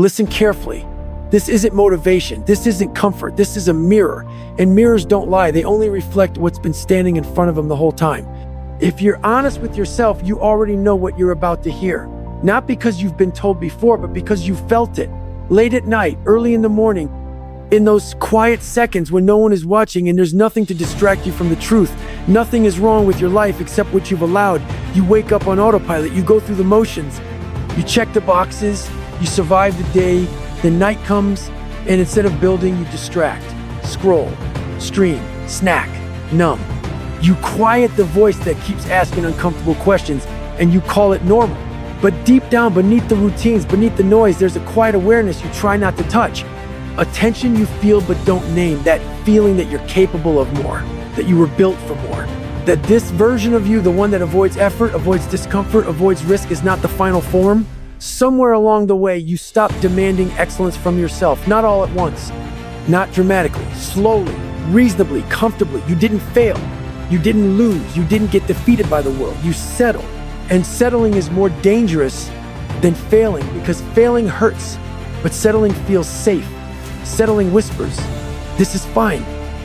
Listen carefully. This isn't motivation. This isn't comfort. This is a mirror. And mirrors don't lie. They only reflect what's been standing in front of them the whole time. If you're honest with yourself, you already know what you're about to hear. Not because you've been told before, but because you felt it. Late at night, early in the morning, in those quiet seconds when no one is watching and there's nothing to distract you from the truth. Nothing is wrong with your life except what you've allowed. You wake up on autopilot. You go through the motions. You check the boxes. You survive the day. The night comes, and instead of building, you distract. Scroll, stream, snack, numb. You quiet the voice that keeps asking uncomfortable questions, and you call it normal. But deep down, beneath the routines, beneath the noise, there's a quiet awareness you try not to touch. A tension you feel but don't name, that feeling that you're capable of more, that you were built for more. That this version of you, the one that avoids effort, avoids discomfort, avoids risk, is not the final form. Somewhere along the way, you stop demanding excellence from yourself, not all at once, not dramatically, slowly, reasonably, comfortably. You didn't fail, you didn't lose, you didn't get defeated by the world, you settled. And settling is more dangerous than failing because failing hurts, but settling feels safe. Settling whispers, this is fine.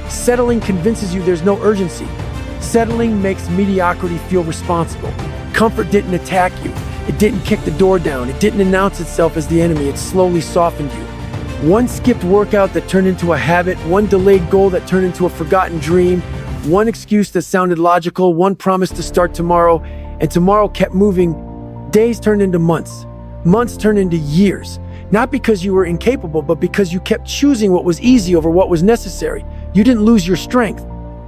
Settling convinces you there's no urgency. Settling makes mediocrity feel responsible. Comfort didn't attack you. It didn't kick the door down. It didn't announce itself as the enemy. It slowly softened you. One skipped workout that turned into a habit, one delayed goal that turned into a forgotten dream, one excuse that sounded logical, one promise to start tomorrow, and tomorrow kept moving. Days turned into months. Months turned into years. Not because you were incapable, but because you kept choosing what was easy over what was necessary. You didn't lose your strength.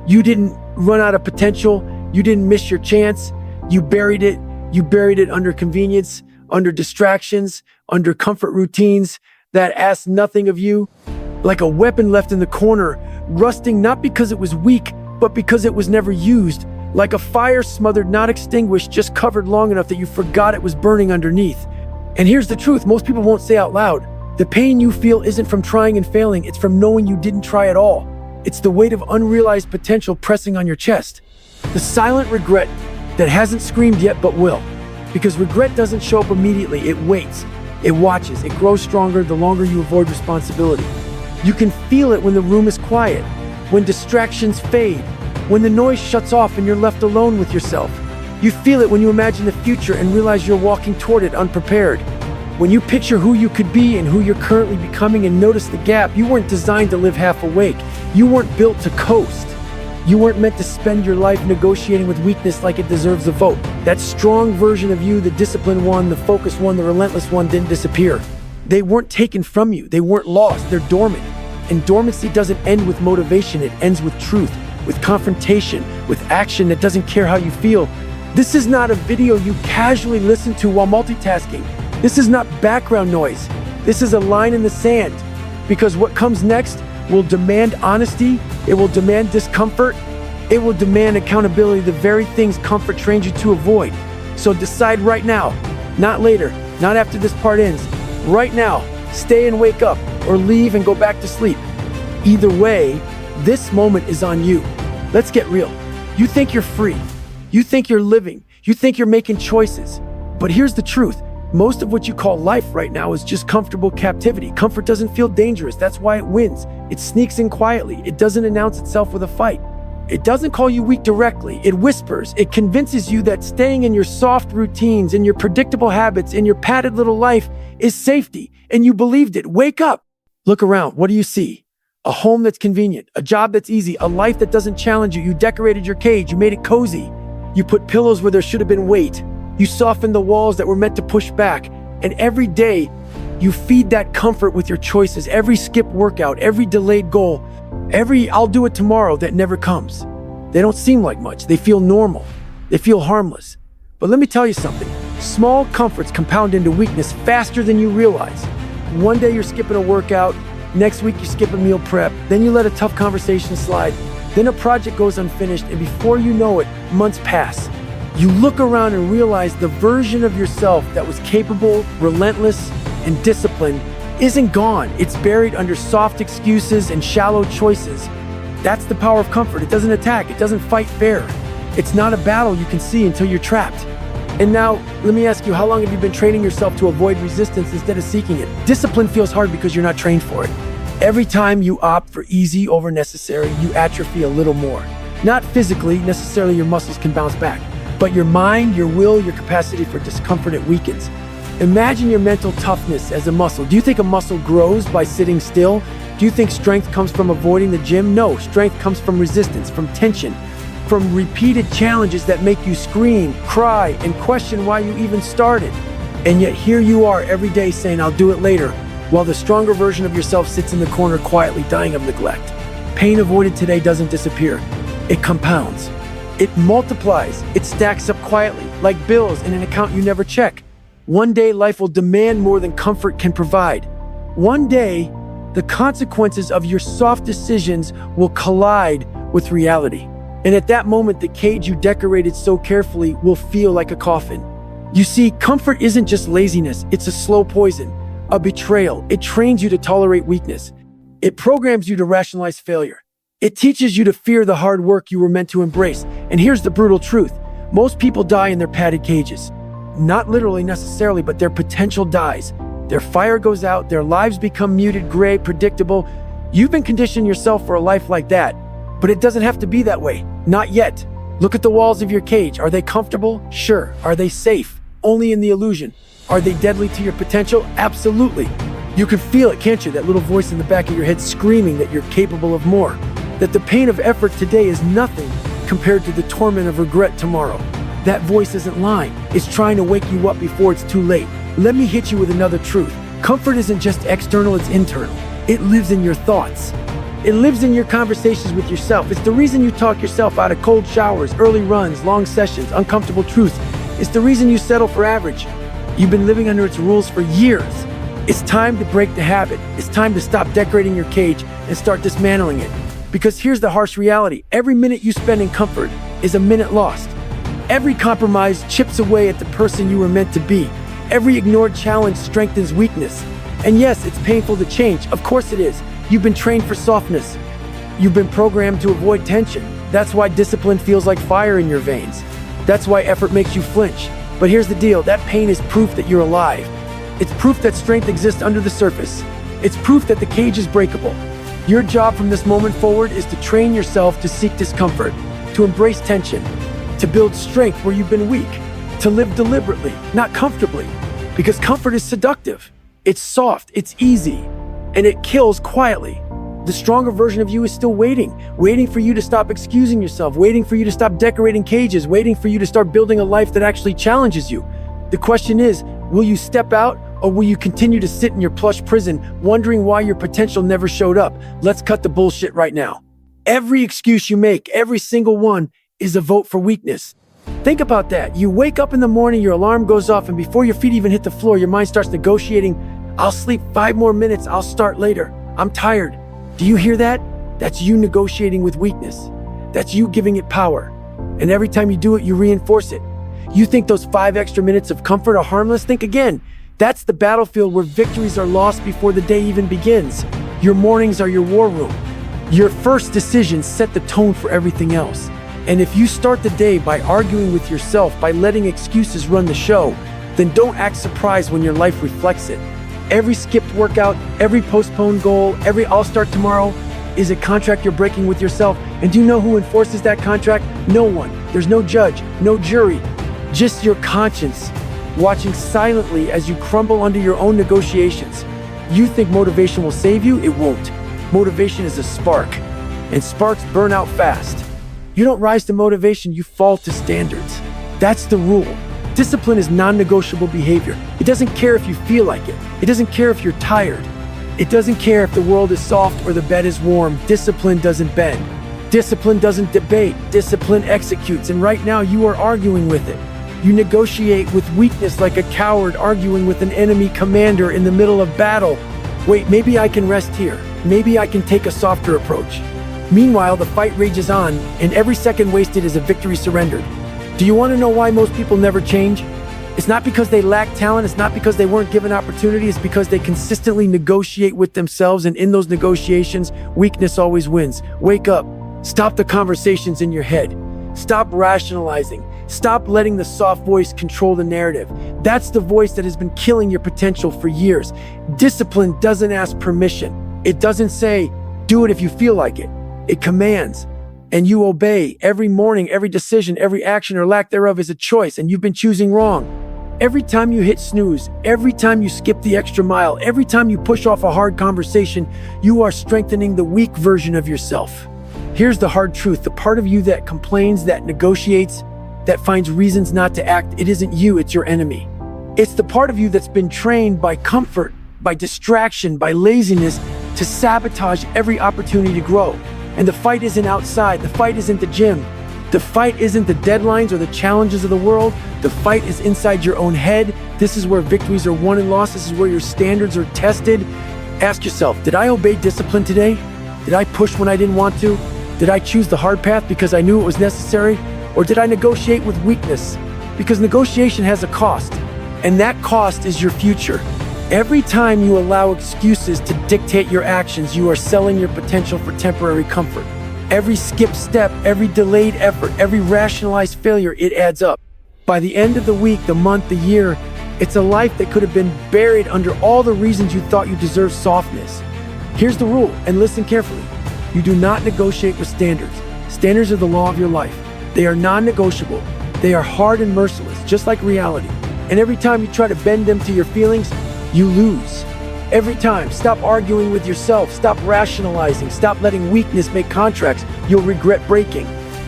You didn't run out of potential. You didn't miss your chance. You buried it. You buried it under convenience, under distractions, under comfort routines that asked nothing of you. Like a weapon left in the corner, rusting not because it was weak, but because it was never used. Like a fire smothered, not extinguished, just covered long enough that you forgot it was burning underneath. And here's the truth most people won't say out loud. The pain you feel isn't from trying and failing, it's from knowing you didn't try at all. It's the weight of unrealized potential pressing on your chest. The silent regret that hasn't screamed yet but will. Because regret doesn't show up immediately, it waits, it watches, it grows stronger the longer you avoid responsibility. You can feel it when the room is quiet, when distractions fade, when the noise shuts off and you're left alone with yourself. You feel it when you imagine the future and realize you're walking toward it unprepared. When you picture who you could be and who you're currently becoming and notice the gap, you weren't designed to live half awake. You weren't built to coast. You weren't meant to spend your life negotiating with weakness like it deserves a vote. That strong version of you, the disciplined one, the focused one, the relentless one, didn't disappear. They weren't taken from you. They weren't lost. They're dormant. And dormancy doesn't end with motivation. It ends with truth, with confrontation, with action that doesn't care how you feel. This is not a video you casually listen to while multitasking. This is not background noise. This is a line in the sand. Because what comes next will demand honesty, it will demand discomfort, it will demand accountability, the very things comfort trains you to avoid. So decide right now, not later, not after this part ends. Right now, stay and wake up, or leave and go back to sleep. Either way, this moment is on you. Let's get real. You think you're free. You think you're living. You think you're making choices. But here's the truth. Most of what you call life right now is just comfortable captivity. Comfort doesn't feel dangerous. That's why it wins. It sneaks in quietly. It doesn't announce itself with a fight. It doesn't call you weak directly. It whispers. It convinces you that staying in your soft routines, in your predictable habits, in your padded little life is safety. And you believed it. Wake up. Look around. What do you see? A home that's convenient, a job that's easy, a life that doesn't challenge you. You decorated your cage. You made it cozy. You put pillows where there should have been weight. You soften the walls that were meant to push back. And every day, you feed that comfort with your choices. Every skipped workout, every delayed goal, every I'll do it tomorrow that never comes. They don't seem like much. They feel normal. They feel harmless. But let me tell you something. Small comforts compound into weakness faster than you realize. One day you're skipping a workout. Next week you skip a meal prep. Then you let a tough conversation slide. Then a project goes unfinished. And before you know it, months pass. You look around and realize the version of yourself that was capable, relentless, and disciplined isn't gone. It's buried under soft excuses and shallow choices. That's the power of comfort. It doesn't attack. It doesn't fight fair. It's not a battle you can see until you're trapped. And now, let me ask you, how long have you been training yourself to avoid resistance instead of seeking it? Discipline feels hard because you're not trained for it. Every time you opt for easy over necessary, you atrophy a little more. Not physically, necessarily your muscles can bounce back, but your mind, your will, your capacity for discomfort, it weakens. Imagine your mental toughness as a muscle. Do you think a muscle grows by sitting still? Do you think strength comes from avoiding the gym? No, strength comes from resistance, from tension, from repeated challenges that make you scream, cry, and question why you even started. And yet here you are every day saying, I'll do it later, while the stronger version of yourself sits in the corner quietly dying of neglect. Pain avoided today doesn't disappear. It compounds. It multiplies. It stacks up quietly, like bills in an account you never check. One day, life will demand more than comfort can provide. One day, the consequences of your soft decisions will collide with reality. And at that moment, the cage you decorated so carefully will feel like a coffin. You see, comfort isn't just laziness, it's a slow poison, a betrayal. It trains you to tolerate weakness. It programs you to rationalize failure. It teaches you to fear the hard work you were meant to embrace. And here's the brutal truth. Most people die in their padded cages. Not literally necessarily, but their potential dies. Their fire goes out, their lives become muted, gray, predictable. You've been conditioning yourself for a life like that, but it doesn't have to be that way. Not yet. Look at the walls of your cage. Are they comfortable? Sure. Are they safe? Only in the illusion. Are they deadly to your potential? Absolutely. You can feel it, can't you? That little voice in the back of your head screaming that you're capable of more. That the pain of effort today is nothing compared to the torment of regret tomorrow. That voice isn't lying. It's trying to wake you up before it's too late. Let me hit you with another truth. Comfort isn't just external, it's internal. It lives in your thoughts. It lives in your conversations with yourself. It's the reason you talk yourself out of cold showers, early runs, long sessions, uncomfortable truths. It's the reason you settle for average. You've been living under its rules for years. It's time to break the habit. It's time to stop decorating your cage and start dismantling it. Because here's the harsh reality. Every minute you spend in comfort is a minute lost. Every compromise chips away at the person you were meant to be. Every ignored challenge strengthens weakness. And yes, it's painful to change. Of course it is. You've been trained for softness. You've been programmed to avoid tension. That's why discipline feels like fire in your veins. That's why effort makes you flinch. But here's the deal. That pain is proof that you're alive. It's proof that strength exists under the surface. It's proof that the cage is breakable. Your job from this moment forward is to train yourself to seek discomfort, to embrace tension, to build strength where you've been weak, to live deliberately, not comfortably, because comfort is seductive. It's soft, it's easy, and it kills quietly. The stronger version of you is still waiting for you to stop excusing yourself, waiting for you to stop decorating cages, waiting for you to start building a life that actually challenges you. The question is, will you step out or will you continue to sit in your plush prison wondering why your potential never showed up? Let's cut the bullshit right now. Every excuse you make, every single one, is a vote for weakness. Think about that. You wake up in the morning, your alarm goes off, and before your feet even hit the floor, your mind starts negotiating. I'll sleep 5 more minutes, I'll start later. I'm tired. Do you hear that? That's you negotiating with weakness. That's you giving it power. And every time you do it, you reinforce it. You think those 5 extra minutes of comfort are harmless? Think again. That's the battlefield where victories are lost before the day even begins. Your mornings are your war room. Your first decisions set the tone for everything else. And if you start the day by arguing with yourself, by letting excuses run the show, then don't act surprised when your life reflects it. Every skipped workout, every postponed goal, every I'll start tomorrow is a contract you're breaking with yourself. And do you know who enforces that contract? No one. There's no judge, no jury, just your conscience, watching silently as you crumble under your own negotiations. You think motivation will save you? It won't. Motivation is a spark, and sparks burn out fast. You don't rise to motivation, you fall to standards. That's the rule. Discipline is non-negotiable behavior. It doesn't care if you feel like it. It doesn't care if you're tired. It doesn't care if the world is soft or the bed is warm. Discipline doesn't bend. Discipline doesn't debate. Discipline executes, and right now you are arguing with it. You negotiate with weakness like a coward arguing with an enemy commander in the middle of battle. Wait, maybe I can rest here. Maybe I can take a softer approach. Meanwhile, the fight rages on, and every second wasted is a victory surrendered. Do you want to know why most people never change? It's not because they lack talent, it's not because they weren't given opportunity, it's because they consistently negotiate with themselves, and in those negotiations, weakness always wins. Wake up. Stop the conversations in your head. Stop rationalizing. Stop letting the soft voice control the narrative. That's the voice that has been killing your potential for years. Discipline doesn't ask permission. It doesn't say, do it if you feel like it. It commands, and you obey. Every morning, every decision, every action or lack thereof is a choice, and you've been choosing wrong. Every time you hit snooze, every time you skip the extra mile, every time you push off a hard conversation, you are strengthening the weak version of yourself. Here's the hard truth. The part of you that complains, that negotiates, that finds reasons not to act, it isn't you, it's your enemy. It's the part of you that's been trained by comfort, by distraction, by laziness to sabotage every opportunity to grow. And the fight isn't outside, the fight isn't the gym. The fight isn't the deadlines or the challenges of the world. The fight is inside your own head. This is where victories are won and lost. This is where your standards are tested. Ask yourself, did I obey discipline today? Did I push when I didn't want to? Did I choose the hard path because I knew it was necessary? Or did I negotiate with weakness? Because negotiation has a cost, and that cost is your future. Every time you allow excuses to dictate your actions, you are selling your potential for temporary comfort. Every skipped step, every delayed effort, every rationalized failure, it adds up. By the end of the week, the month, the year, it's a life that could have been buried under all the reasons you thought you deserved softness. Here's the rule, and listen carefully. You do not negotiate with standards. Standards are the law of your life. They are non-negotiable. They are hard and merciless, just like reality. And every time you try to bend them to your feelings, you lose. Every time, stop arguing with yourself, stop rationalizing, stop letting weakness make contracts you'll regret breaking.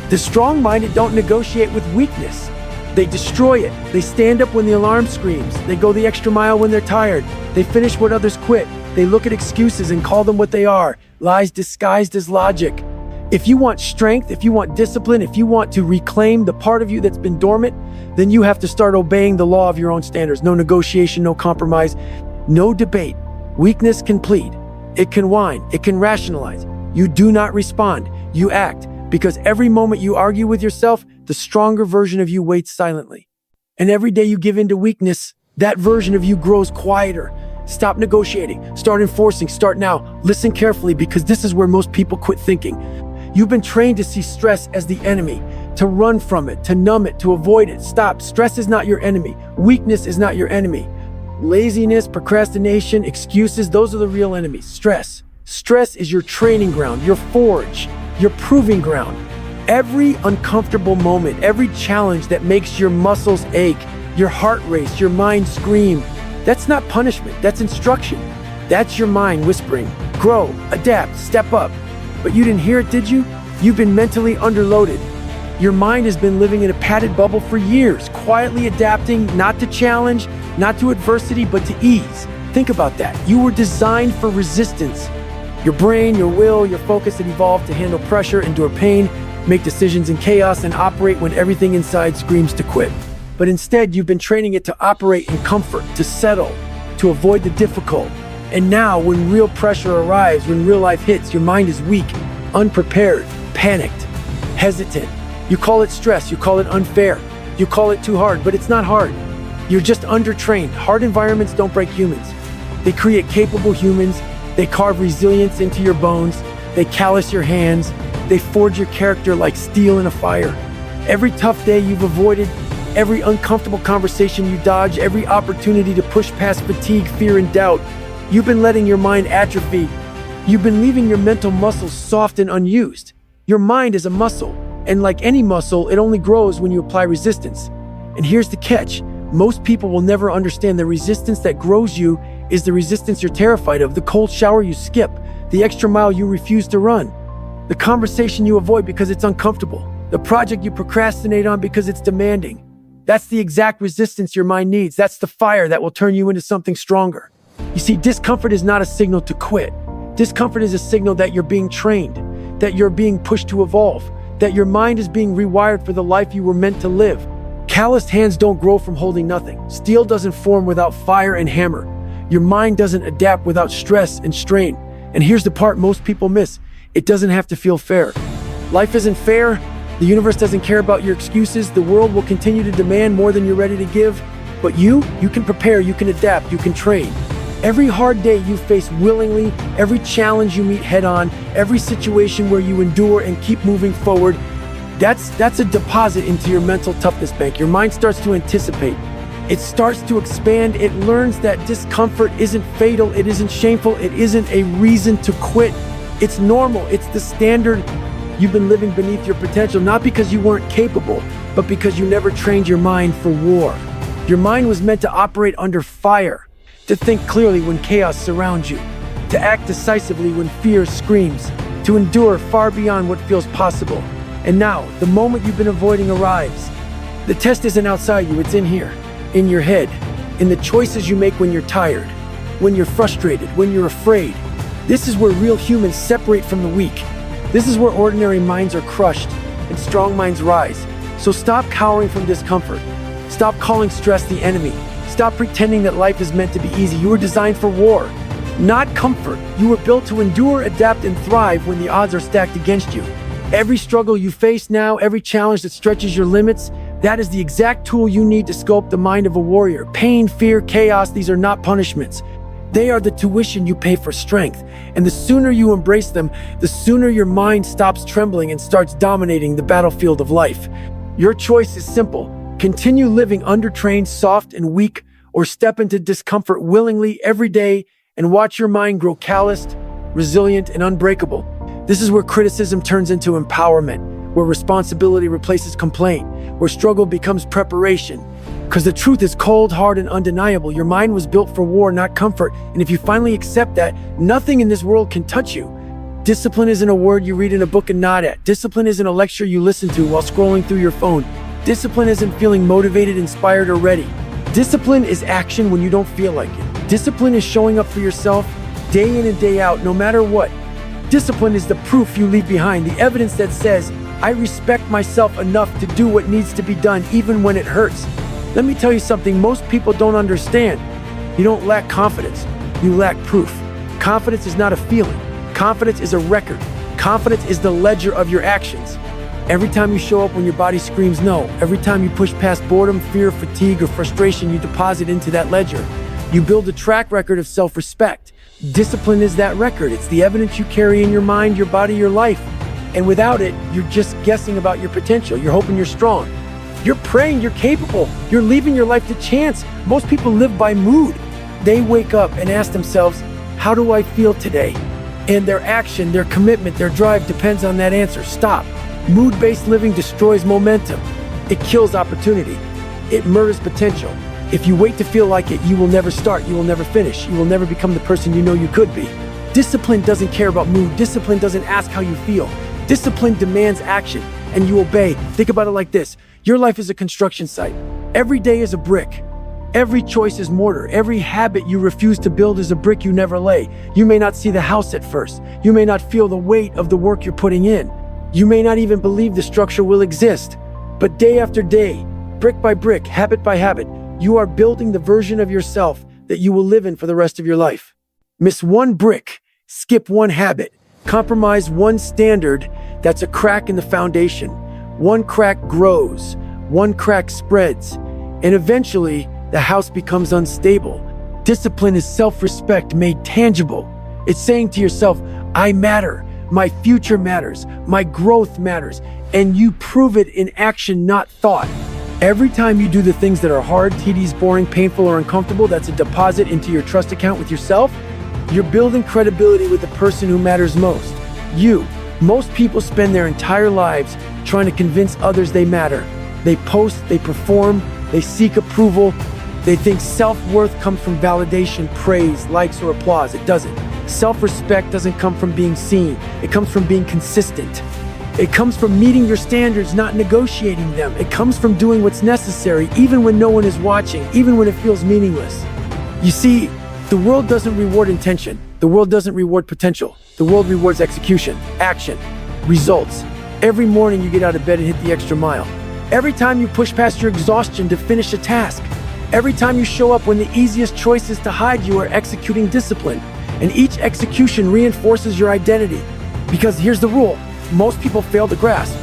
The strong-minded don't negotiate with weakness. They destroy it. They stand up when the alarm screams. They go the extra mile when they're tired. They finish what others quit. They look at excuses and call them what they are, lies disguised as logic. If you want strength, if you want discipline, if you want to reclaim the part of you that's been dormant, then you have to start obeying the law of your own standards. No negotiation, no compromise, no debate. Weakness can plead, it can whine, it can rationalize. You do not respond, you act, because every moment you argue with yourself, the stronger version of you waits silently. And every day you give in to weakness, that version of you grows quieter. Stop negotiating, start enforcing, start now. Listen carefully, because this is where most people quit thinking. You've been trained to see stress as the enemy, to run from it, to numb it, to avoid it. Stop. Stress is not your enemy. Weakness is not your enemy. Laziness, procrastination, excuses, those are the real enemies. Stress. Stress is your training ground, your forge, your proving ground. Every uncomfortable moment, every challenge that makes your muscles ache, your heart race, your mind scream, that's not punishment, that's instruction. That's your mind whispering, grow, adapt, step up. But you didn't hear it, did you? You've been mentally underloaded. Your mind has been living in a padded bubble for years, quietly adapting, not to challenge, not to adversity, but to ease. Think about that. You were designed for resistance. Your brain, your will, your focus had evolved to handle pressure, endure pain, make decisions in chaos, and operate when everything inside screams to quit. But instead, you've been training it to operate in comfort, to settle, to avoid the difficult. And now, when real pressure arrives, when real life hits, your mind is weak, unprepared, panicked, hesitant. You call it stress, you call it unfair, you call it too hard, but it's not hard. You're just undertrained. Hard environments don't break humans. They create capable humans. They carve resilience into your bones. They callous your hands. They forge your character like steel in a fire. Every tough day you've avoided, every uncomfortable conversation you dodge, every opportunity to push past fatigue, fear, and doubt, you've been letting your mind atrophy. You've been leaving your mental muscles soft and unused. Your mind is a muscle, and like any muscle, it only grows when you apply resistance. And here's the catch. Most people will never understand the resistance that grows you is the resistance you're terrified of, the cold shower you skip, the extra mile you refuse to run, the conversation you avoid because it's uncomfortable, the project you procrastinate on because it's demanding. That's the exact resistance your mind needs. That's the fire that will turn you into something stronger. You see, discomfort is not a signal to quit. Discomfort is a signal that you're being trained, that you're being pushed to evolve, that your mind is being rewired for the life you were meant to live. Calloused hands don't grow from holding nothing. Steel doesn't form without fire and hammer. Your mind doesn't adapt without stress and strain. And here's the part most people miss. It doesn't have to feel fair. Life isn't fair. The universe doesn't care about your excuses. The world will continue to demand more than you're ready to give. But you can prepare, you can adapt, you can train. Every hard day you face willingly, every challenge you meet head on, every situation where you endure and keep moving forward, That's a deposit into your mental toughness bank. Your mind starts to anticipate. It starts to expand. It learns that discomfort isn't fatal. It isn't shameful. It isn't a reason to quit. It's normal. It's the standard. You've been living beneath your potential, not because you weren't capable, but because you never trained your mind for war. Your mind was meant to operate under fire, to think clearly when chaos surrounds you, to act decisively when fear screams, to endure far beyond what feels possible. And now, the moment you've been avoiding arrives. The test isn't outside you, it's in here, in your head, in the choices you make when you're tired, when you're frustrated, when you're afraid. This is where real humans separate from the weak. This is where ordinary minds are crushed and strong minds rise. So stop cowering from discomfort. Stop calling stress the enemy. Stop pretending that life is meant to be easy. You were designed for war, not comfort. You were built to endure, adapt, and thrive when the odds are stacked against you. Every struggle you face now, every challenge that stretches your limits, that is the exact tool you need to sculpt the mind of a warrior. Pain, fear, chaos, these are not punishments. They are the tuition you pay for strength. And the sooner you embrace them, the sooner your mind stops trembling and starts dominating the battlefield of life. Your choice is simple. Continue living undertrained, soft, and weak, or step into discomfort willingly every day and watch your mind grow calloused, resilient, and unbreakable. This is where criticism turns into empowerment, where responsibility replaces complaint, where struggle becomes preparation. Because the truth is cold, hard, and undeniable. Your mind was built for war, not comfort. And if you finally accept that, nothing in this world can touch you. Discipline isn't a word you read in a book and nod at. Discipline isn't a lecture you listen to while scrolling through your phone. Discipline isn't feeling motivated, inspired, or ready. Discipline is action when you don't feel like it. Discipline is showing up for yourself day in and day out, no matter what. Discipline is the proof you leave behind, the evidence that says, I respect myself enough to do what needs to be done, even when it hurts. Let me tell you something most people don't understand. You don't lack confidence, you lack proof. Confidence is not a feeling. Confidence is a record. Confidence is the ledger of your actions. Every time you show up when your body screams no, every time you push past boredom, fear, fatigue, or frustration, you deposit into that ledger. You build a track record of self-respect. Discipline is that record. It's the evidence you carry in your mind, your body, your life. And without it, you're just guessing about your potential. You're hoping you're strong. You're praying you're capable. You're leaving your life to chance. Most people live by mood. They wake up and ask themselves, how do I feel today? And their action, their commitment, their drive depends on that answer. Stop. Mood-based living destroys momentum. It kills opportunity. It murders potential. If you wait to feel like it, you will never start. You will never finish. You will never become the person you know you could be. Discipline doesn't care about mood. Discipline doesn't ask how you feel. Discipline demands action, and you obey. Think about it like this. Your life is a construction site. Every day is a brick. Every choice is mortar. Every habit you refuse to build is a brick you never lay. You may not see the house at first. You may not feel the weight of the work you're putting in. You may not even believe the structure will exist. But day after day, brick by brick, habit by habit, you are building the version of yourself that you will live in for the rest of your life. Miss one brick, skip one habit, compromise one standard, that's a crack in the foundation. One crack grows, one crack spreads, and eventually the house becomes unstable. Discipline is self-respect made tangible. It's saying to yourself, I matter, my future matters, my growth matters, and you prove it in action, not thought. Every time you do the things that are hard, tedious, boring, painful, or uncomfortable, that's a deposit into your trust account with yourself. You're building credibility with the person who matters most, you. Most people spend their entire lives trying to convince others they matter. They post, they perform, they seek approval. They think self-worth comes from validation, praise, likes, or applause. It doesn't. Self-respect doesn't come from being seen. It comes from being consistent. It comes from meeting your standards, not negotiating them. It comes from doing what's necessary, even when no one is watching, even when it feels meaningless. You see, the world doesn't reward intention. The world doesn't reward potential. The world rewards execution, action, results. Every morning you get out of bed and hit the extra mile. Every time you push past your exhaustion to finish a task. Every time you show up when the easiest choice is to hide, you are executing discipline. And each execution reinforces your identity. Because here's the rule, most people fail to grasp.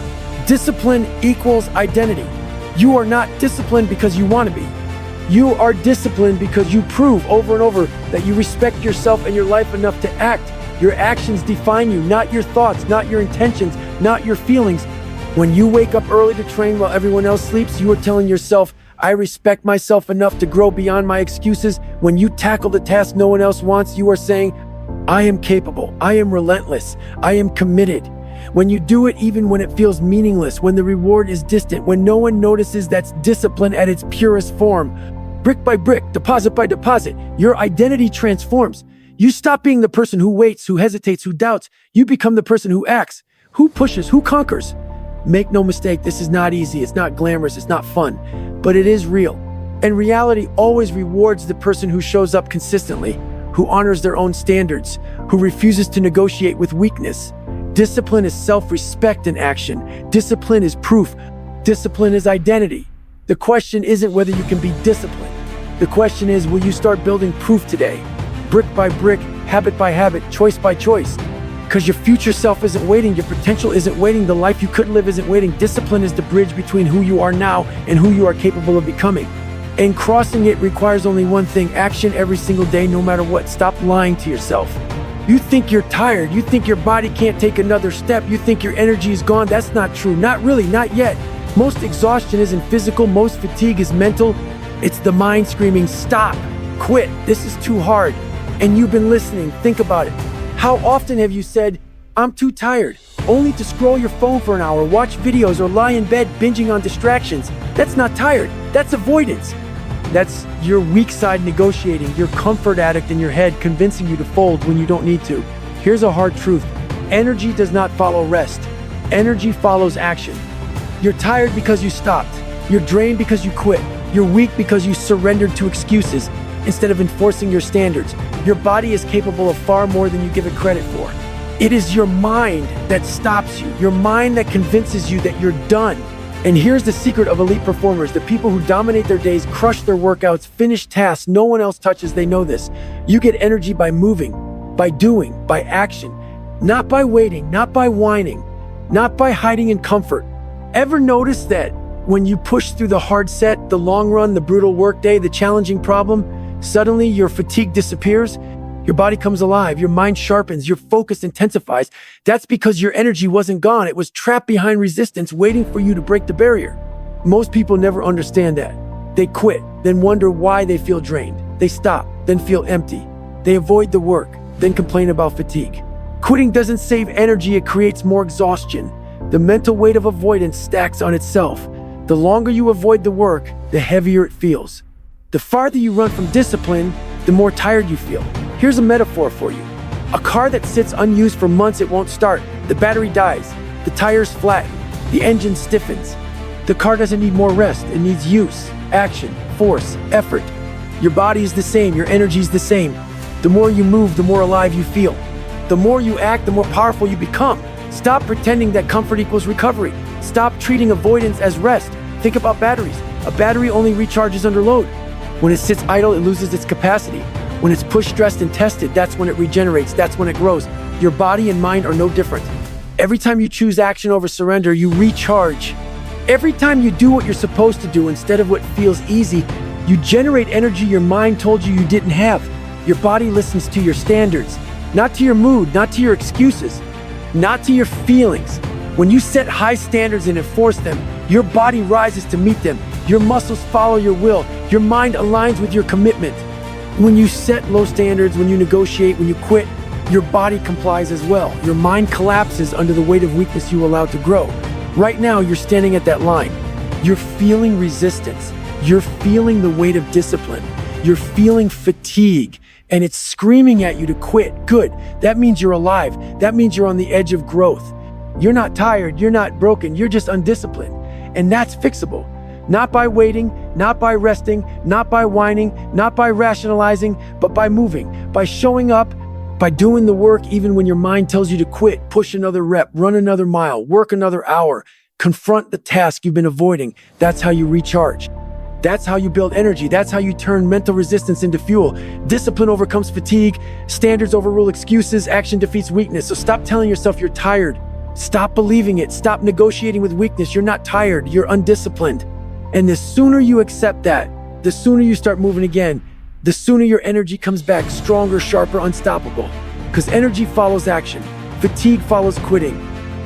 Discipline equals identity. You are not disciplined because you want to be. You are disciplined because you prove over and over that you respect yourself and your life enough to act. Your actions define you, not your thoughts, not your intentions, not your feelings. When you wake up early to train while everyone else sleeps, you are telling yourself, I respect myself enough to grow beyond my excuses. When you tackle the task no one else wants, you are saying, I am capable, I am relentless, I am committed. When you do it even when it feels meaningless, when the reward is distant, when no one notices, that's discipline at its purest form. Brick by brick, deposit by deposit, your identity transforms. You stop being the person who waits, who hesitates, who doubts. You become the person who acts, who pushes, who conquers. Make no mistake, this is not easy, it's not glamorous, it's not fun, but it is real. And reality always rewards the person who shows up consistently, who honors their own standards, who refuses to negotiate with weakness. Discipline is self-respect in action. Discipline is proof. Discipline is identity. The question isn't whether you can be disciplined. The question is, will you start building proof today? Brick by brick, habit by habit, choice by choice. Because your future self isn't waiting, your potential isn't waiting, the life you could live isn't waiting. Discipline is the bridge between who you are now and who you are capable of becoming. And crossing it requires only one thing: action every single day, no matter what. Stop lying to yourself. You think you're tired, you think your body can't take another step, you think your energy is gone. That's not true, not really, not yet. Most exhaustion isn't physical, most fatigue is mental. It's the mind screaming, stop, quit, this is too hard. And you've been listening, think about it. How often have you said, I'm too tired, only to scroll your phone for an hour, watch videos, or lie in bed binging on distractions? That's not tired, that's avoidance. That's your weak side negotiating, your comfort addict in your head convincing you to fold when you don't need to. Here's a hard truth. Energy does not follow rest. Energy follows action. You're tired because you stopped. You're drained because you quit. You're weak because you surrendered to excuses instead of enforcing your standards. Your body is capable of far more than you give it credit for. It is your mind that stops you, your mind that convinces you that you're done. And here's the secret of elite performers: the people who dominate their days, crush their workouts, finish tasks no one else touches. They know this. You get energy by moving, by doing, by action, not by waiting, not by whining, not by hiding in comfort. Ever notice that when you push through the hard set, the long run, the brutal workday, the challenging problem, suddenly your fatigue disappears? Your body comes alive, your mind sharpens, your focus intensifies. That's because your energy wasn't gone. It was trapped behind resistance, waiting for you to break the barrier. Most people never understand that. They quit, then wonder why they feel drained. They stop, then feel empty. They avoid the work, then complain about fatigue. Quitting doesn't save energy, it creates more exhaustion. The mental weight of avoidance stacks on itself. The longer you avoid the work, the heavier it feels. The farther you run from discipline, the more tired you feel. Here's a metaphor for you. A car that sits unused for months, it won't start. The battery dies. The tires flatten. The engine stiffens. The car doesn't need more rest. It needs use, action, force, effort. Your body is the same. Your energy is the same. The more you move, the more alive you feel. The more you act, the more powerful you become. Stop pretending that comfort equals recovery. Stop treating avoidance as rest. Think about batteries. A battery only recharges under load. When it sits idle, it loses its capacity. When it's pushed, stressed, and tested, that's when it regenerates, that's when it grows. Your body and mind are no different. Every time you choose action over surrender, you recharge. Every time you do what you're supposed to do instead of what feels easy, you generate energy your mind told you you didn't have. Your body listens to your standards, not to your mood, not to your excuses, not to your feelings. When you set high standards and enforce them, your body rises to meet them. Your muscles follow your will. Your mind aligns with your commitment. When you set low standards, when you negotiate, when you quit, your body complies as well. Your mind collapses under the weight of weakness you allowed to grow. Right now, you're standing at that line. You're feeling resistance. You're feeling the weight of discipline. You're feeling fatigue, and it's screaming at you to quit. Good. That means you're alive. That means you're on the edge of growth. You're not tired. You're not broken. You're just undisciplined. And that's fixable. Not by waiting, not by resting, not by whining, not by rationalizing, but by moving, by showing up, by doing the work even when your mind tells you to quit. Push another rep, run another mile, work another hour, confront the task you've been avoiding. That's how you recharge. That's how you build energy. That's how you turn mental resistance into fuel. Discipline overcomes fatigue, standards overrule excuses, action defeats weakness. So stop telling yourself you're tired. Stop believing it. Stop negotiating with weakness. You're not tired, you're undisciplined. And the sooner you accept that, the sooner you start moving again, the sooner your energy comes back stronger, sharper, unstoppable. Because energy follows action, fatigue follows quitting,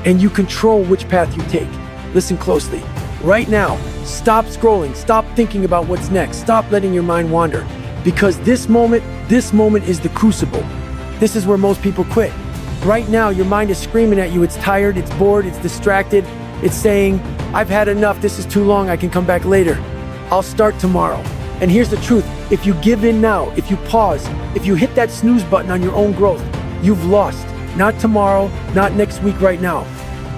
and you control which path you take. Listen closely. Right now, stop scrolling, stop thinking about what's next, stop letting your mind wander. Because this moment is the crucible. This is where most people quit. Right now, your mind is screaming at you. It's tired, it's bored, it's distracted. It's saying, I've had enough, this is too long, I can come back later. I'll start tomorrow. And here's the truth, if you give in now, if you pause, if you hit that snooze button on your own growth, you've lost. Not tomorrow, not next week, right now.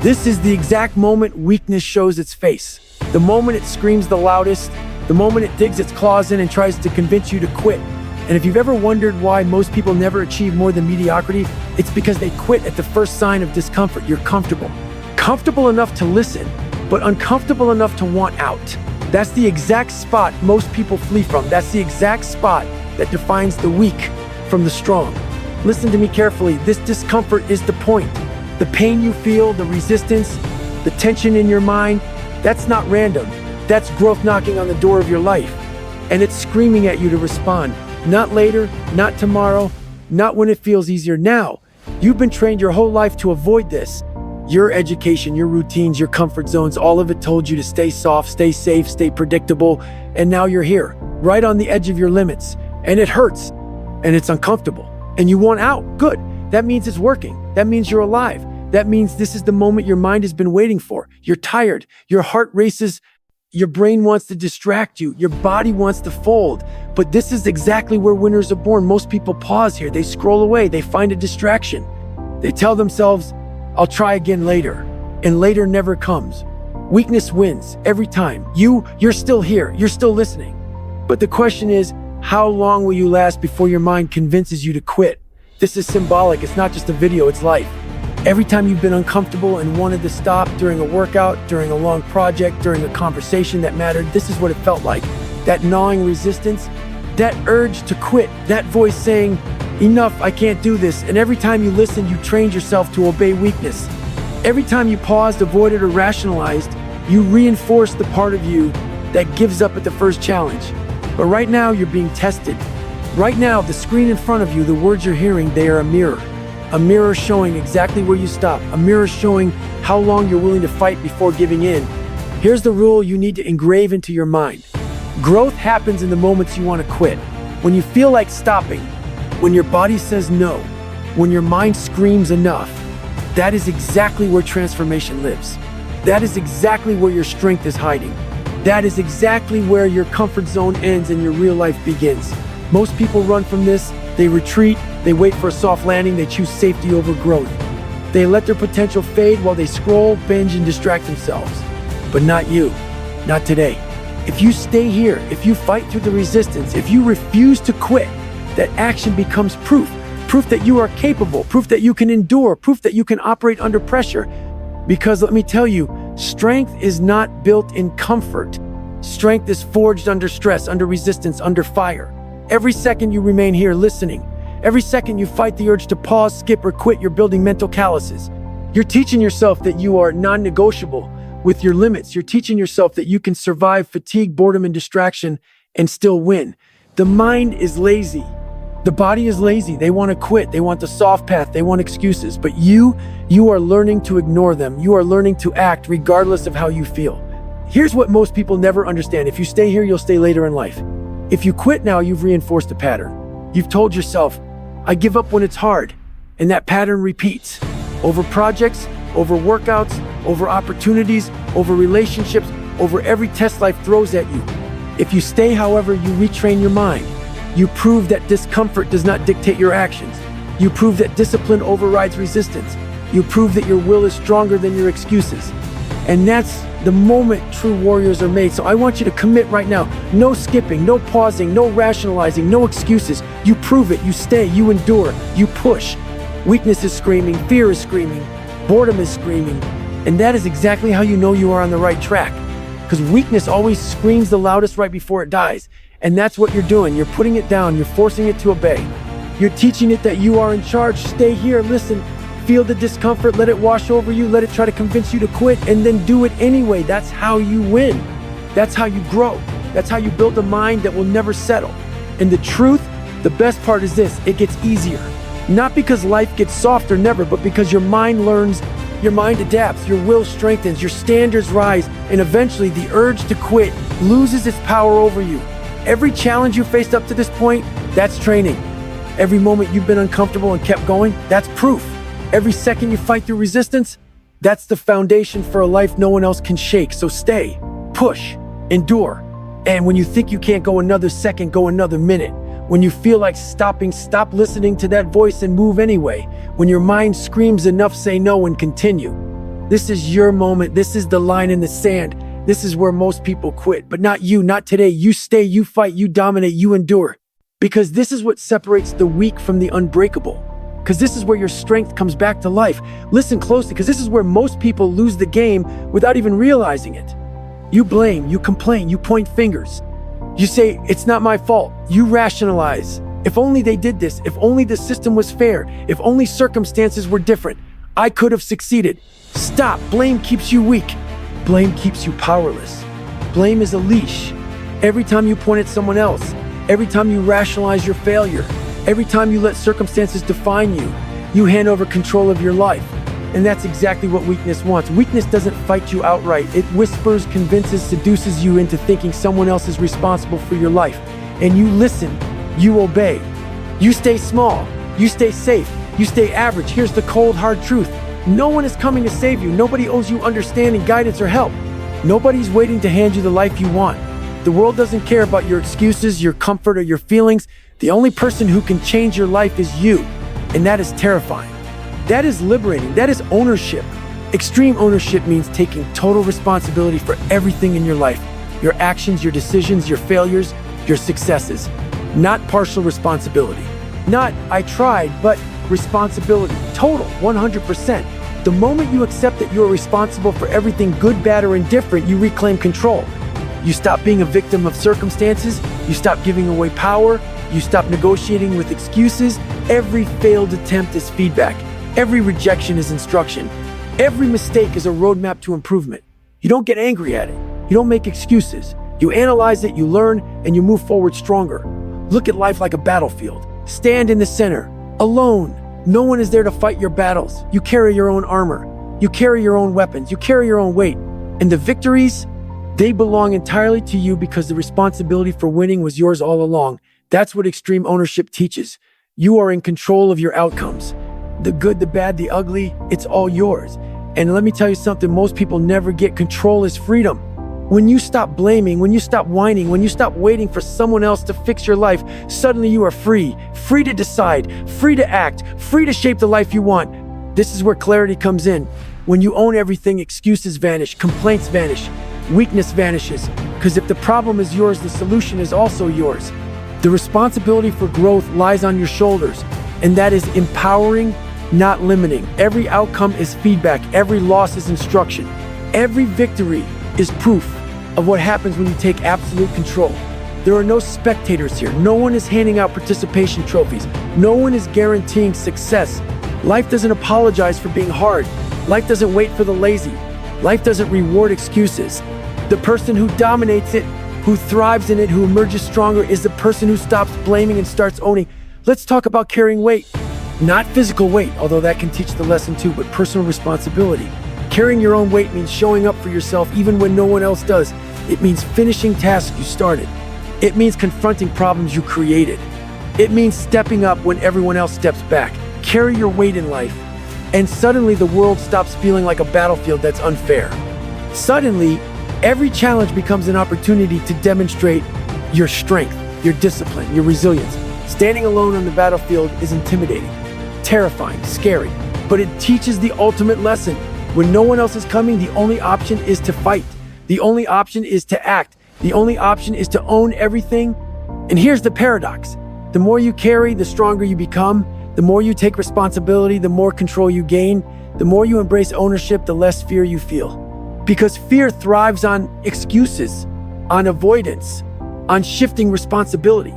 This is the exact moment weakness shows its face. The moment it screams the loudest, the moment it digs its claws in and tries to convince you to quit. And if you've ever wondered why most people never achieve more than mediocrity, it's because they quit at the first sign of discomfort. You're comfortable. Comfortable enough to listen, but uncomfortable enough to want out. That's the exact spot most people flee from. That's the exact spot that defines the weak from the strong. Listen to me carefully. This discomfort is the point. The pain you feel, the resistance, the tension in your mind, that's not random. That's growth knocking on the door of your life. And it's screaming at you to respond. Not later, not tomorrow, not when it feels easier. Now. You've been trained your whole life to avoid this. Your education, your routines, your comfort zones, all of it told you to stay soft, stay safe, stay predictable. And now you're here, right on the edge of your limits. And it hurts. And it's uncomfortable. And you want out. Good. That means it's working. That means you're alive. That means this is the moment your mind has been waiting for. You're tired. Your heart races. Your brain wants to distract you. Your body wants to fold. But this is exactly where winners are born. Most people pause here. They scroll away. They find a distraction. They tell themselves, I'll try again later. And later never comes. Weakness wins every time. You're still here. You're still listening. But the question is, how long will you last before your mind convinces you to quit? This is symbolic. It's not just a video, it's life. Every time you've been uncomfortable and wanted to stop during a workout, during a long project, during a conversation that mattered, this is what it felt like. That gnawing resistance, that urge to quit, that voice saying, enough, I can't do this. And every time you listened, you trained yourself to obey weakness. Every time you paused, avoided, or rationalized, you reinforced the part of you that gives up at the first challenge. But right now, you're being tested. Right now, the screen in front of you, the words you're hearing, they are a mirror. A mirror showing exactly where you stop. A mirror showing how long you're willing to fight before giving in. Here's the rule you need to engrave into your mind. Growth happens in the moments you want to quit. When you feel like stopping, when your body says no, when your mind screams enough, that is exactly where transformation lives. That is exactly where your strength is hiding. That is exactly where your comfort zone ends and your real life begins. Most people run from this. They retreat. They wait for a soft landing. They choose safety over growth. They let their potential fade while they scroll, binge, and distract themselves. But not you. Not today. If you stay here, if you fight through the resistance, if you refuse to quit, that action becomes proof. Proof that you are capable. Proof that you can endure. Proof that you can operate under pressure. Because let me tell you, strength is not built in comfort. Strength is forged under stress, under resistance, under fire. Every second you remain here listening, every second you fight the urge to pause, skip, or quit, you're building mental calluses. You're teaching yourself that you are non-negotiable with your limits. You're teaching yourself that you can survive fatigue, boredom, and distraction and still win. The mind is lazy. The body is lazy. They want to quit. They want the soft path. They want excuses. But you are learning to ignore them. You are learning to act regardless of how you feel. Here's what most people never understand. If you stay here, you'll stay later in life. If you quit now, you've reinforced a pattern. You've told yourself, I give up when it's hard. And that pattern repeats. Over projects, over workouts, over opportunities, over relationships, over every test life throws at you. If you stay, however, you retrain your mind. You prove that discomfort does not dictate your actions. You prove that discipline overrides resistance. You prove that your will is stronger than your excuses. And that's the moment true warriors are made. So I want you to commit right now. No skipping, no pausing, no rationalizing, no excuses. You prove it, you stay, you endure, you push. Weakness is screaming, fear is screaming, boredom is screaming. And that is exactly how you know you are on the right track. Because weakness always screams the loudest right before it dies. And that's what you're doing. You're putting it down, you're forcing it to obey. You're teaching it that you are in charge. Stay here, listen. Feel the discomfort, let it wash over you, let it try to convince you to quit, and then do it anyway. That's how you win. That's how you grow. That's how you build a mind that will never settle. And the truth, the best part is this, it gets easier. Not because life gets softer, never, but because your mind learns Your mind adapts, your will strengthens, your standards rise, and eventually the urge to quit loses its power over you. Every challenge you faced up to this point, that's training. Every moment you've been uncomfortable and kept going, that's proof. Every second you fight through resistance, that's the foundation for a life no one else can shake. So stay, push, endure. And when you think you can't go another second, go another minute. When you feel like stopping, stop listening to that voice and move anyway. When your mind screams enough, say no and continue. This is your moment. This is the line in the sand. This is where most people quit, but not you, not today. You stay, you fight, you dominate, you endure. Because this is what separates the weak from the unbreakable. Because this is where your strength comes back to life. Listen closely, because this is where most people lose the game without even realizing it. You blame, you complain, you point fingers. You say, it's not my fault. You rationalize. If only they did this, if only the system was fair, if only circumstances were different, I could have succeeded. Stop. Blame keeps you weak. Blame keeps you powerless. Blame is a leash. Every time you point at someone else, every time you rationalize your failure, every time you let circumstances define you, you hand over control of your life. And that's exactly what weakness wants. Weakness doesn't fight you outright. It whispers, convinces, seduces you into thinking someone else is responsible for your life. And you listen, you obey. You stay small, you stay safe, you stay average. Here's the cold, hard truth. No one is coming to save you. Nobody owes you understanding, guidance, or help. Nobody's waiting to hand you the life you want. The world doesn't care about your excuses, your comfort, or your feelings. The only person who can change your life is you. And that is terrifying. That is liberating. That is ownership. Extreme ownership means taking total responsibility for everything in your life. Your actions, your decisions, your failures, your successes. Not partial responsibility. Not, I tried, but responsibility. Total, 100%. The moment you accept that you are responsible for everything good, bad, or indifferent, you reclaim control. You stop being a victim of circumstances. You stop giving away power. You stop negotiating with excuses. Every failed attempt is feedback. Every rejection is instruction. Every mistake is a roadmap to improvement. You don't get angry at it. You don't make excuses. You analyze it, you learn, and you move forward stronger. Look at life like a battlefield. Stand in the center, alone. No one is there to fight your battles. You carry your own armor. You carry your own weapons. You carry your own weight. And the victories, they belong entirely to you because the responsibility for winning was yours all along. That's what extreme ownership teaches. You are in control of your outcomes. The good, the bad, the ugly, it's all yours. And let me tell you something, most people never get. Control is freedom. When you stop blaming, when you stop whining, when you stop waiting for someone else to fix your life, suddenly you are free. Free to decide, free to act, free to shape the life you want. This is where clarity comes in. When you own everything, excuses vanish, complaints vanish, weakness vanishes. Because if the problem is yours, the solution is also yours. The responsibility for growth lies on your shoulders, and that is empowering, not limiting. Every outcome is feedback. Every loss is instruction. Every victory is proof of what happens when you take absolute control. There are no spectators here. No one is handing out participation trophies. No one is guaranteeing success. Life doesn't apologize for being hard. Life doesn't wait for the lazy. Life doesn't reward excuses. The person who dominates it, who thrives in it, who emerges stronger, is the person who stops blaming and starts owning. Let's talk about carrying weight. Not physical weight, although that can teach the lesson too, but personal responsibility. Carrying your own weight means showing up for yourself even when no one else does. It means finishing tasks you started. It means confronting problems you created. It means stepping up when everyone else steps back. Carry your weight in life, and suddenly the world stops feeling like a battlefield that's unfair. Suddenly, every challenge becomes an opportunity to demonstrate your strength, your discipline, your resilience. Standing alone on the battlefield is intimidating, terrifying, scary, but it teaches the ultimate lesson. When no one else is coming, the only option is to fight. The only option is to act. The only option is to own everything. And here's the paradox. The more you carry, the stronger you become. The more you take responsibility, the more control you gain. The more you embrace ownership, the less fear you feel. Because fear thrives on excuses, on avoidance, on shifting responsibility.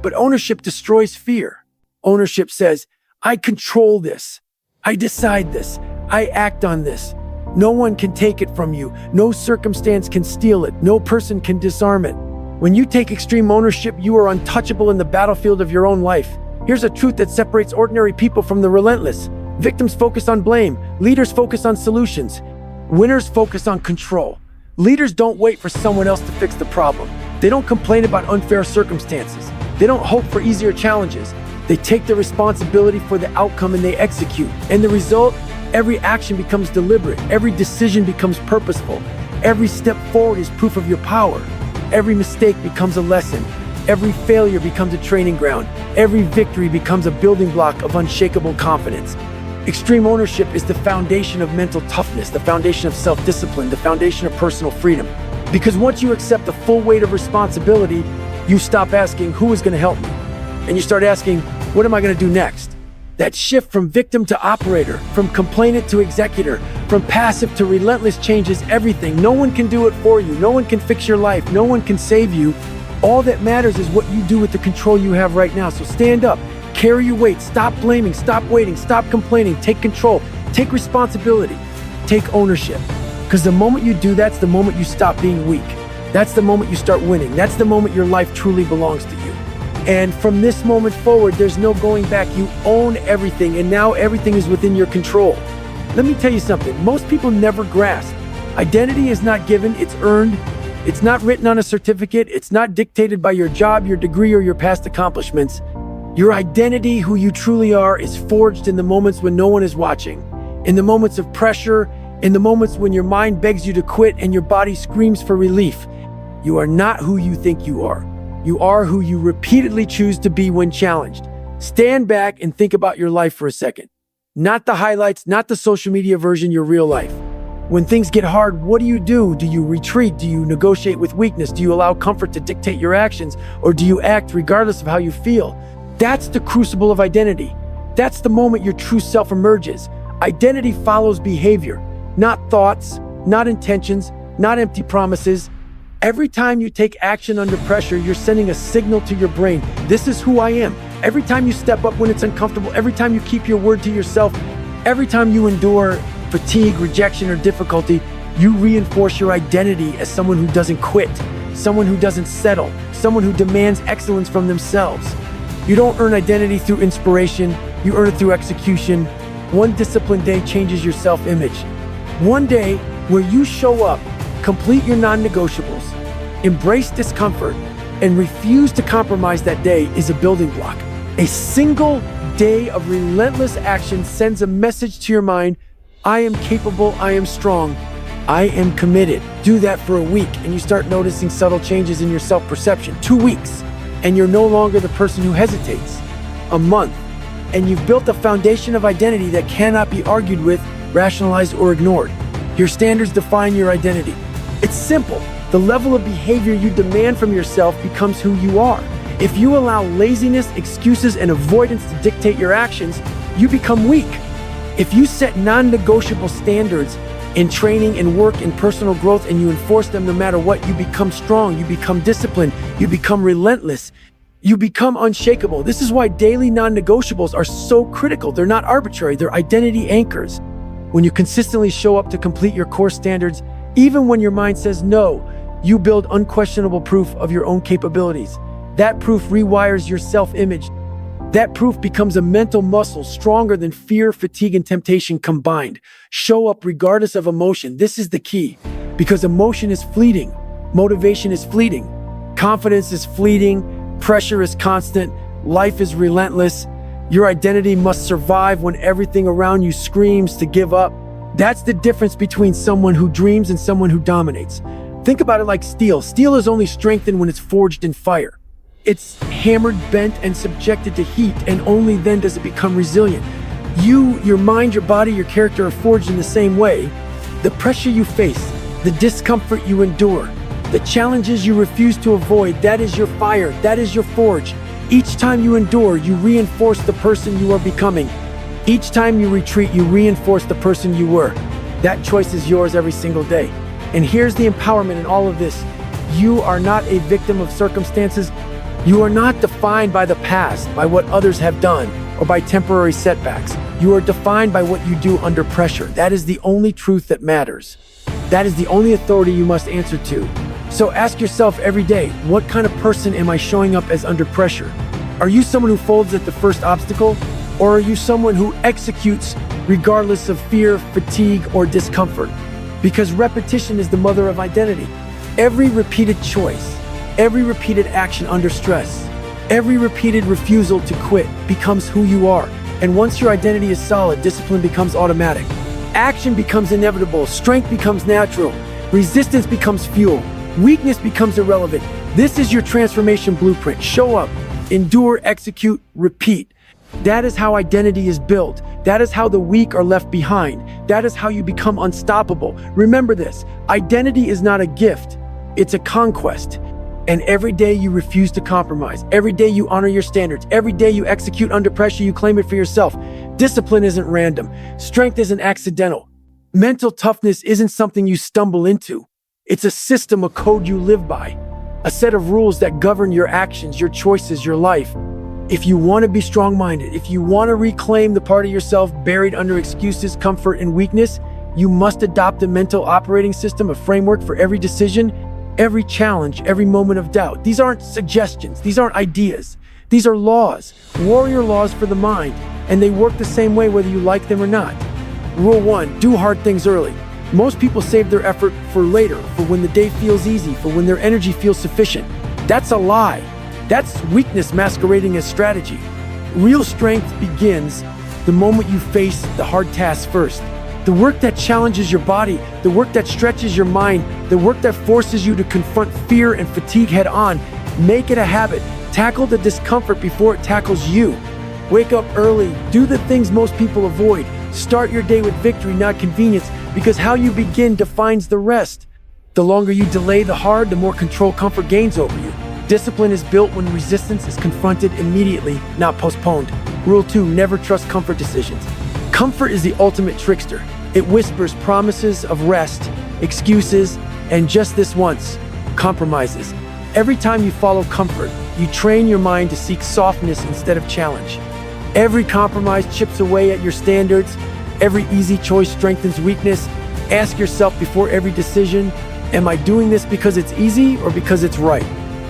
But ownership destroys fear. Ownership says, I control this. I decide this. I act on this. No one can take it from you. No circumstance can steal it. No person can disarm it. When you take extreme ownership, you are untouchable in the battlefield of your own life. Here's a truth that separates ordinary people from the relentless. Victims focus on blame. Leaders focus on solutions. Winners focus on control. Leaders don't wait for someone else to fix the problem. They don't complain about unfair circumstances. They don't hope for easier challenges. They take the responsibility for the outcome and they execute. And the result, every action becomes deliberate. Every decision becomes purposeful. Every step forward is proof of your power. Every mistake becomes a lesson. Every failure becomes a training ground. Every victory becomes a building block of unshakable confidence. Extreme ownership is the foundation of mental toughness, the foundation of self-discipline, the foundation of personal freedom. Because once you accept the full weight of responsibility, you stop asking, who is going to help me? And you start asking, what am I going to do next? That shift from victim to operator, from complainant to executor, from passive to relentless changes everything. No one can do it for you. No one can fix your life. No one can save you. All that matters is what you do with the control you have right now. So stand up, carry your weight, stop blaming, stop waiting, stop complaining, take control, take responsibility, take ownership. Because the moment you do, that's the moment you stop being weak. That's the moment you start winning. That's the moment your life truly belongs to you. And from this moment forward, there's no going back. You own everything, and now everything is within your control. Let me tell you something. Most people never grasp. Identity is not given, it's earned. It's not written on a certificate. It's not dictated by your job, your degree, or your past accomplishments. Your identity, who you truly are, is forged in the moments when no one is watching, in the moments of pressure, in the moments when your mind begs you to quit and your body screams for relief. You are not who you think you are. You are who you repeatedly choose to be when challenged. Stand back and think about your life for a second. Not the highlights, not the social media version, your real life. When things get hard, what do? Do you retreat? Do you negotiate with weakness? Do you allow comfort to dictate your actions? Or do you act regardless of how you feel? That's the crucible of identity. That's the moment your true self emerges. Identity follows behavior, not thoughts, not intentions, not empty promises. Every time you take action under pressure, you're sending a signal to your brain. This is who I am. Every time you step up when it's uncomfortable, every time you keep your word to yourself, every time you endure fatigue, rejection, or difficulty, you reinforce your identity as someone who doesn't quit, someone who doesn't settle, someone who demands excellence from themselves. You don't earn identity through inspiration, you earn it through execution. One disciplined day changes your self-image. One day where you show up, complete your non-negotiables, embrace discomfort, and refuse to compromise that day is a building block. A single day of relentless action sends a message to your mind: I am capable, I am strong, I am committed. Do that for a week and you start noticing subtle changes in your self-perception. 2 weeks, and you're no longer the person who hesitates. A month, and you've built a foundation of identity that cannot be argued with, rationalized, or ignored. Your standards define your identity. It's simple. The level of behavior you demand from yourself becomes who you are. If you allow laziness, excuses, and avoidance to dictate your actions, you become weak. If you set non-negotiable standards in training and work and personal growth and you enforce them no matter what, you become strong, you become disciplined, you become relentless, you become unshakable. This is why daily non-negotiables are so critical. They're not arbitrary, they're identity anchors. When you consistently show up to complete your core standards, even when your mind says no, you build unquestionable proof of your own capabilities. That proof rewires your self-image. That proof becomes a mental muscle stronger than fear, fatigue, and temptation combined. Show up regardless of emotion. This is the key, because emotion is fleeting. Motivation is fleeting. Confidence is fleeting. Pressure is constant. Life is relentless. Your identity must survive when everything around you screams to give up. That's the difference between someone who dreams and someone who dominates. Think about it like steel. Steel is only strengthened when it's forged in fire. It's hammered, bent, and subjected to heat, and only then does it become resilient. You, your mind, your body, your character are forged in the same way. The pressure you face, the discomfort you endure, the challenges you refuse to avoid, that is your fire, that is your forge. Each time you endure, you reinforce the person you are becoming. Each time you retreat, you reinforce the person you were. That choice is yours every single day. And here's the empowerment in all of this. You are not a victim of circumstances. You are not defined by the past, by what others have done, or by temporary setbacks. You are defined by what you do under pressure. That is the only truth that matters. That is the only authority you must answer to. So ask yourself every day, what kind of person am I showing up as under pressure? Are you someone who folds at the first obstacle? Or are you someone who executes regardless of fear, fatigue, or discomfort? Because repetition is the mother of identity. Every repeated choice, every repeated action under stress, every repeated refusal to quit becomes who you are. And once your identity is solid, discipline becomes automatic. Action becomes inevitable, strength becomes natural, resistance becomes fuel, weakness becomes irrelevant. This is your transformation blueprint. Show up, endure, execute, repeat. That is how identity is built. That is how the weak are left behind. That is how you become unstoppable. Remember this, identity is not a gift, it's a conquest. And every day you refuse to compromise, every day you honor your standards, every day you execute under pressure, you claim it for yourself. Discipline isn't random. Strength isn't accidental. Mental toughness isn't something you stumble into. It's a system, a code you live by, a set of rules that govern your actions, your choices, your life. If you want to be strong-minded, if you want to reclaim the part of yourself buried under excuses, comfort, and weakness, you must adopt a mental operating system, a framework for every decision, every challenge, every moment of doubt. These aren't suggestions. These aren't ideas. These are laws, warrior laws for the mind, and they work the same way whether you like them or not. Rule 1, do hard things early. Most people save their effort for later, for when the day feels easy, for when their energy feels sufficient. That's a lie. That's weakness masquerading as strategy. Real strength begins the moment you face the hard tasks first. The work that challenges your body, the work that stretches your mind, the work that forces you to confront fear and fatigue head on. Make it a habit. Tackle the discomfort before it tackles you. Wake up early. Do the things most people avoid. Start your day with victory, not convenience, because how you begin defines the rest. The longer you delay the hard, the more control comfort gains over you. Discipline is built when resistance is confronted immediately, not postponed. Rule 2, never trust comfort decisions. Comfort is the ultimate trickster. It whispers promises of rest, excuses, and just this once, compromises. Every time you follow comfort, you train your mind to seek softness instead of challenge. Every compromise chips away at your standards. Every easy choice strengthens weakness. Ask yourself before every decision, am I doing this because it's easy or because it's right?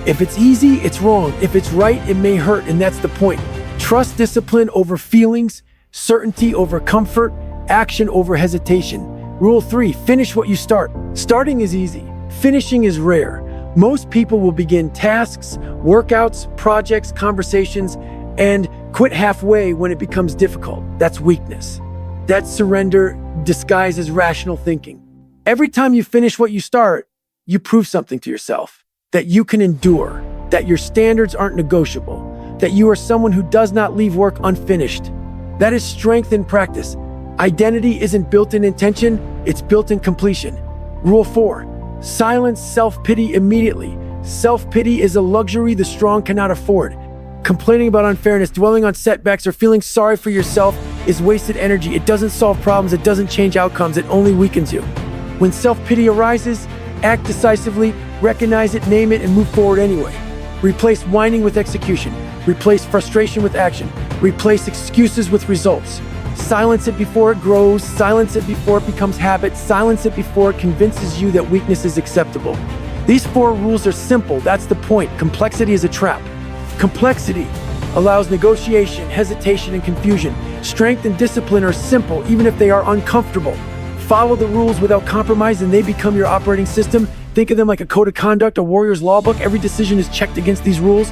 If it's easy, it's wrong. If it's right, it may hurt, and that's the point. Trust discipline over feelings, certainty over comfort, action over hesitation. Rule 3, finish what you start. Starting is easy. Finishing is rare. Most people will begin tasks, workouts, projects, conversations, and quit halfway when it becomes difficult. That's weakness. That's surrender disguised as rational thinking. Every time you finish what you start, you prove something to yourself. That you can endure, that your standards aren't negotiable, that you are someone who does not leave work unfinished. That is strength in practice. Identity isn't built in intention, it's built in completion. Rule 4, silence self-pity immediately. Self-pity is a luxury the strong cannot afford. Complaining about unfairness, dwelling on setbacks, or feeling sorry for yourself is wasted energy. It doesn't solve problems, it doesn't change outcomes, it only weakens you. When self-pity arises, act decisively, recognize it, name it, and move forward anyway. Replace whining with execution. Replace frustration with action. Replace excuses with results. Silence it before it grows. Silence it before it becomes habit. Silence it before it convinces you that weakness is acceptable. These 4 rules are simple. That's the point. Complexity is a trap. Complexity allows negotiation, hesitation, and confusion. Strength and discipline are simple, even if they are uncomfortable. Follow the rules without compromise and they become your operating system. Think of them like a code of conduct, a warrior's law book. Every decision is checked against these rules.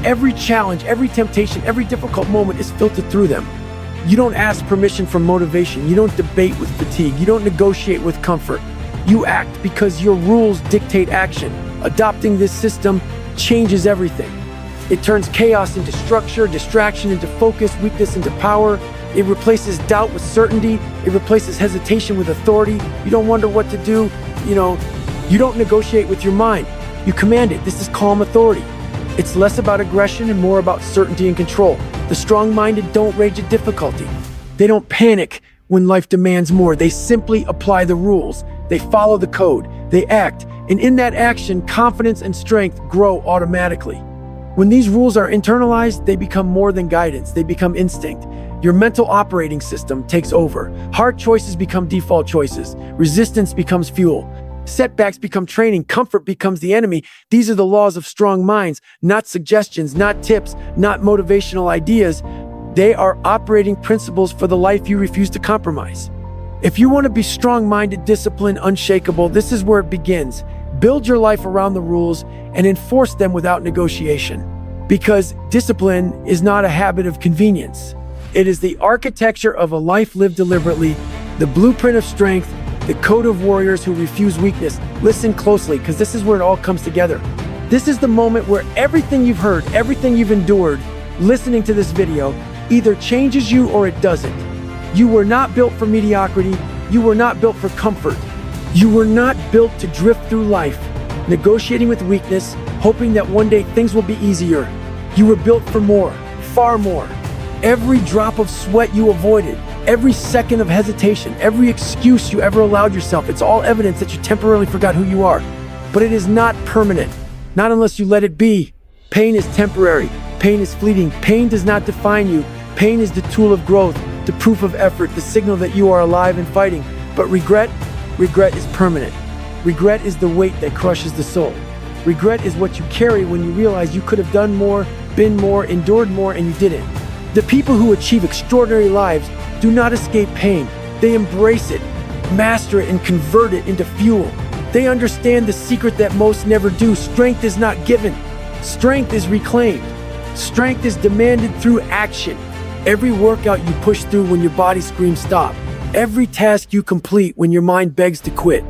Every challenge, every temptation, every difficult moment is filtered through them. You don't ask permission from motivation. You don't debate with fatigue. You don't negotiate with comfort. You act because your rules dictate action. Adopting this system changes everything. It turns chaos into structure, distraction into focus, weakness into power. It replaces doubt with certainty. It replaces hesitation with authority. You don't wonder what to do. You don't negotiate with your mind. You command it. This is calm authority. It's less about aggression and more about certainty and control. The strong-minded don't rage at difficulty. They don't panic when life demands more. They simply apply the rules. They follow the code. They act. And in that action, confidence and strength grow automatically. When these rules are internalized, they become more than guidance. They become instinct. Your mental operating system takes over. Hard choices become default choices. Resistance becomes fuel. Setbacks become training. Comfort becomes the enemy. These are the laws of strong minds, not suggestions, not tips, not motivational ideas, They are operating principles for the life you refuse to compromise. If you want to be strong-minded, disciplined, unshakable, this is where it begins. Build your life around the rules and enforce them without negotiation. Because discipline is not a habit of convenience. It is the architecture of a life lived deliberately, the blueprint of strength, the code of warriors who refuse weakness. Listen closely, because this is where it all comes together. This is the moment where everything you've heard, everything you've endured, listening to this video, either changes you or it doesn't. You were not built for mediocrity. You were not built for comfort. You were not built to drift through life, negotiating with weakness, hoping that one day things will be easier. You were built for more, far more. Every drop of sweat you avoided, every second of hesitation, every excuse you ever allowed yourself, it's all evidence that you temporarily forgot who you are. But it is not permanent, not unless you let it be. Pain is temporary. Pain is fleeting. Pain does not define you. Pain is the tool of growth, the proof of effort, the signal that you are alive and fighting. But regret is permanent. Regret is the weight that crushes the soul. Regret is what you carry when you realize you could have done more, been more, endured more, and you didn't. The people who achieve extraordinary lives do not escape pain. They embrace it, master it, and convert it into fuel. They understand the secret that most never do. Strength is not given. Strength is reclaimed. Strength is demanded through action. Every workout you push through when your body screams stop. Every task you complete when your mind begs to quit.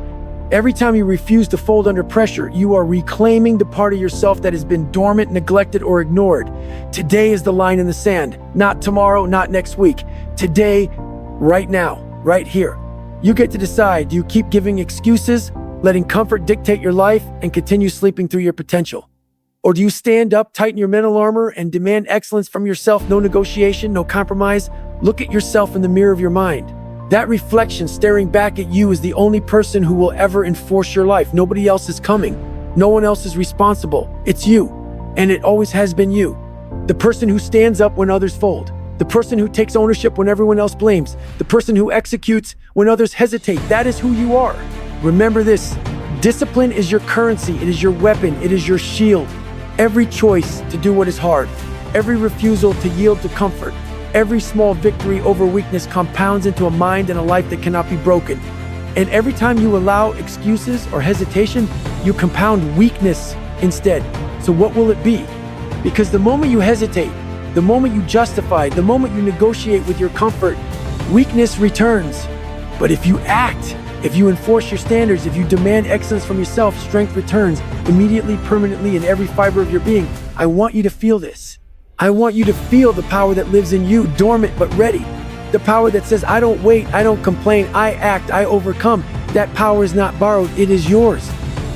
Every time you refuse to fold under pressure, you are reclaiming the part of yourself that has been dormant, neglected, or ignored. Today is the line in the sand. Not tomorrow, not next week. Today, right now, right here. You get to decide. Do you keep giving excuses, letting comfort dictate your life, and continue sleeping through your potential? Or do you stand up, tighten your mental armor, and demand excellence from yourself? No negotiation, no compromise. Look at yourself in the mirror of your mind. That reflection staring back at you is the only person who will ever enforce your life. Nobody else is coming. No one else is responsible. It's you. And it always has been you. The person who stands up when others fold. The person who takes ownership when everyone else blames. The person who executes when others hesitate. That is who you are. Remember this. Discipline is your currency. It is your weapon. It is your shield. Every choice to do what is hard. Every refusal to yield to comfort. Every small victory over weakness compounds into a mind and a life that cannot be broken. And every time you allow excuses or hesitation, you compound weakness instead. So what will it be? Because the moment you hesitate, the moment you justify, the moment you negotiate with your comfort, weakness returns. But if you act, if you enforce your standards, if you demand excellence from yourself, strength returns immediately, permanently, in every fiber of your being. I want you to feel this. I want you to feel the power that lives in you, dormant but ready. The power that says, I don't wait, I don't complain, I act, I overcome. That power is not borrowed, it is yours.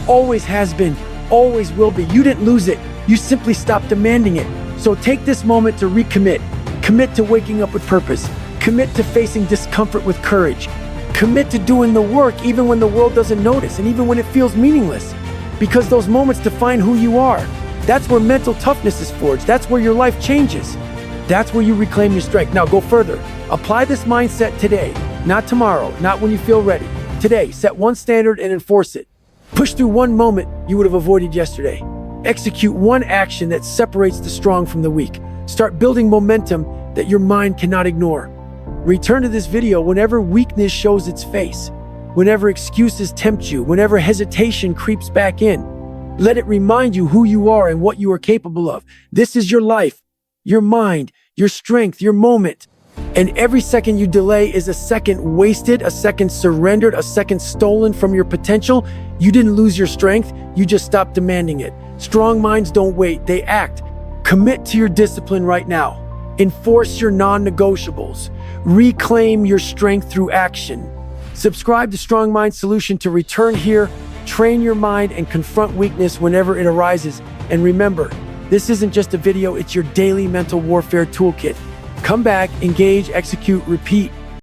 Always has been, always will be. You didn't lose it, you simply stopped demanding it. So take this moment to recommit. Commit to waking up with purpose. Commit to facing discomfort with courage. Commit to doing the work even when the world doesn't notice and even when it feels meaningless. Because those moments define who you are. That's where mental toughness is forged. That's where your life changes. That's where you reclaim your strength. Now go further. Apply this mindset today, not tomorrow, not when you feel ready. Today, set one standard and enforce it. Push through one moment you would have avoided yesterday. Execute one action that separates the strong from the weak. Start building momentum that your mind cannot ignore. Return to this video whenever weakness shows its face, whenever excuses tempt you, whenever hesitation creeps back in. Let it remind you who you are and what you are capable of. This is your life, your mind, your strength, your moment. And every second you delay is a second wasted, a second surrendered, a second stolen from your potential. You didn't lose your strength, you just stopped demanding it. Strong minds don't wait, they act. Commit to your discipline right now. Enforce your non-negotiables. Reclaim your strength through action. Subscribe to Strong Mind Solution to return here, train your mind, and confront weakness whenever it arises. And remember, this isn't just a video, it's your daily mental warfare toolkit. Come back, engage, execute, repeat.